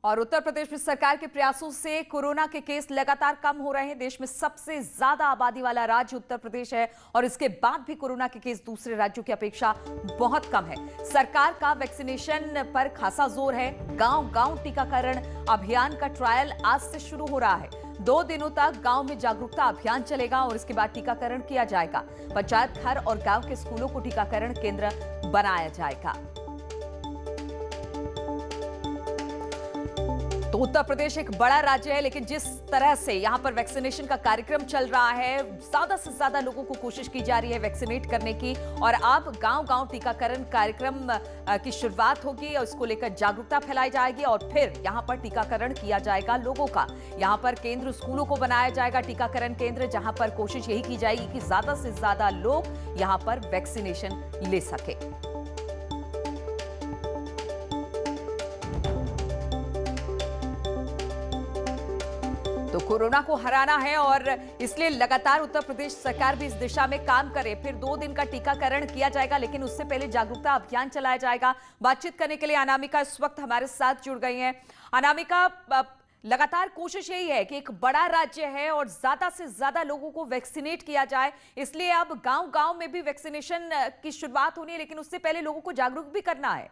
और उत्तर प्रदेश में सरकार के प्रयासों से कोरोना के केस लगातार कम हो रहे हैं। देश में सबसे ज्यादा आबादी वाला राज्य उत्तर प्रदेश है और इसके बाद भी कोरोना के केस दूसरे राज्यों की अपेक्षा बहुत कम है। सरकार का वैक्सीनेशन पर खासा जोर है। गांव-गांव टीकाकरण अभियान का ट्रायल आज से शुरू हो रहा है। 2 दिनों तक गांव में जागरूकता अभियान चलेगा और इसके बाद टीकाकरण किया जाएगा। पंचायत घर और गांव के स्कूलों को टीकाकरण केंद्र बनाया जाएगा। तो उत्तर प्रदेश एक बड़ा राज्य है, लेकिन जिस तरह से यहां पर वैक्सीनेशन का कार्यक्रम चल रहा है, ज्यादा से ज्यादा लोगों को कोशिश की जा रही है वैक्सीनेट करने की। और अब गांव-गांव टीकाकरण कार्यक्रम की शुरुआत होगी और इसको लेकर जागरूकता फैलाई जाएगी और फिर यहां पर टीकाकरण किया जाएगा लोगों का। यहां पर केंद्र स्कूलों को बनाया जाएगा टीकाकरण केंद्र, जहां पर कोशिश यही की जाएगी कि ज्यादा से ज्यादा लोग यहां पर वैक्सीनेशन ले सके। तो कोरोना को हराना है और इसलिए लगातार उत्तर प्रदेश सरकार भी इस दिशा में काम करे। फिर 2 दिन का टीकाकरण किया जाएगा, लेकिन उससे पहले जागरूकता अभियान चलाया जाएगा। बातचीत करने के लिए अनामिका इस वक्त हमारे साथ जुड़ गई हैं। अनामिका, लगातार कोशिश यही है कि एक बड़ा राज्य है और ज्यादा से ज्यादा लोगों को वैक्सीनेट किया जाए, इसलिए अब गांव-गांव में भी वैक्सीनेशन की शुरुआत होनी है, लेकिन उससे पहले लोगों को जागरूक भी करना है।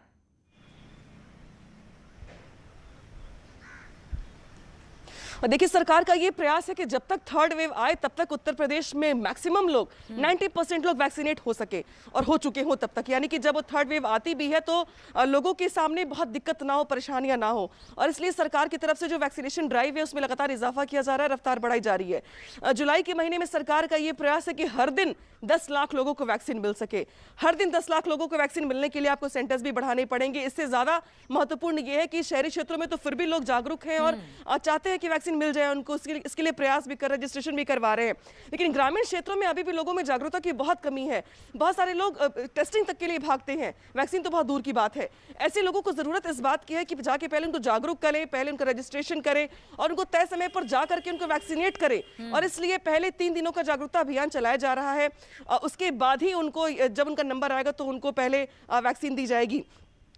और देखिए, सरकार का ये प्रयास है कि जब तक थर्ड वेव आए तब तक उत्तर प्रदेश में मैक्सिमम लोग 90% लोग वैक्सीनेट हो सके और हो चुके हों तब तक। यानी कि जब वो थर्ड वेव आती भी है तो लोगों के सामने बहुत दिक्कत ना हो, परेशानियां ना हो, और इसलिए सरकार की तरफ से जो वैक्सीनेशन ड्राइव है उसमें लगातार इजाफा किया जा रहा है, रफ्तार बढ़ाई जा रही है। जुलाई के महीने में सरकार का ये प्रयास है कि हर दिन 10 लाख लोगों को वैक्सीन मिल सके। हर दिन 10 लाख लोगों को वैक्सीन मिलने के लिए आपको सेंटर्स भी बढ़ाने पड़ेंगे। इससे ज्यादा महत्वपूर्ण ये है कि शहरी क्षेत्रों में तो फिर भी लोग जागरूक हैं और चाहते हैं कि वैक्सीन मिल जाए उनको, इसके लिए प्रयास भी कर रजिस्ट्रेशन भी करवा रहे हैं। लेकिन ग्रामीण क्षेत्रों में अभी भी लोगों में जागरूकता की बहुत कमी है। बहुत सारे लोग टेस्टिंग तक के लिए भागते हैं, वैक्सीन तो बहुत दूर की बात है। ऐसे लोगों को जरूरत इस बात की है कि जाके पहले उनको जागरूक करें, पहले उनका रजिस्ट्रेशन करें और उनको तय समय पर जाकर के उनको वैक्सीनेट करें। और इसलिए पहले 3 दिनों का जागरूकता अभियान चलाया जा रहा है। उसके बाद ही उनको, जब उनका नंबर आएगा तो उनको पहले वैक्सीन दी जाएगी।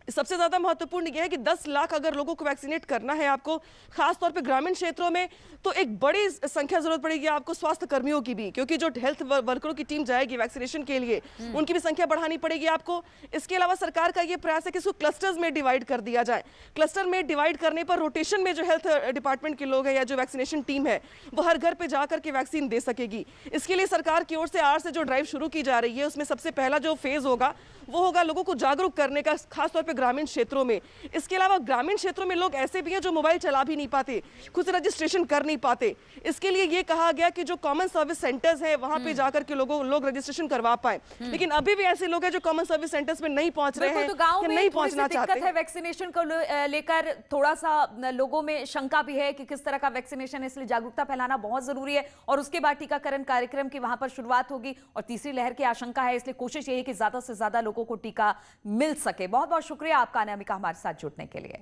सबसे ज्यादा महत्वपूर्ण यह है कि 10 लाख अगर लोगों को वैक्सीनेट करना है आपको, खास तौर पे ग्रामीण क्षेत्रों में, तो एक बड़ी संख्या जरूरत पड़ेगी आपको स्वास्थ्य कर्मियों की भी, क्योंकि जो हेल्थ वर्करों की टीम जाएगी वैक्सीनेशन के लिए उनकी भी संख्या बढ़ानी पड़ेगी आपको। इसके अलावा सरकार का यह प्रयास है कि इसको क्लस्टर्स में डिवाइड कर दिया जाए। क्लस्टर में डिवाइड करने पर रोटेशन में जो हेल्थ डिपार्टमेंट के लोग हैं या जो वैक्सीनेशन टीम है वो हर घर पे जाकर के वैक्सीन दे सकेगी। इसके लिए सरकार की ओर से आज से जो ड्राइव शुरू की जा रही है उसमें सबसे पहला जो फेज होगा वो होगा लोगों को जागरूक करने का, खासतौर पर ग्रामीण क्षेत्रों में। इसके अलावा ग्रामीण क्षेत्रों में लोग ऐसे भी हैं जो मोबाइल चला भी नहीं पाते, खुद से रजिस्ट्रेशन कर नहीं पाते। इसके लिए ये कहा गया कि जो कॉमन सर्विस सेंटर्स हैं वहां पे जाकर के लोग रजिस्ट्रेशन करवा पाए। लेकिन अभी भी ऐसे लोग हैं जो कॉमन सर्विस सेंटर्स में नहीं पहुंच रहे हैं, तो गांव में नहीं पहुंचना चाहते है। वैक्सीनेशन को लेकर थोड़ा सा लोगों में शंका भी है कि किस तरह का वैक्सीनेशन है, इसलिए जागरूकता फैलाना बहुत जरूरी है और उसके बाद टीकाकरण कार्यक्रम की वहां पर शुरुआत होगी। और तीसरी लहर की आशंका है, इसलिए कोशिश यही कि ज्यादा से ज्यादा लोगों को टीका मिल सके। बहुत बहुत शुक्रिया आपका अनामिका हमारे साथ जुड़ने के लिए।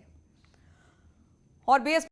और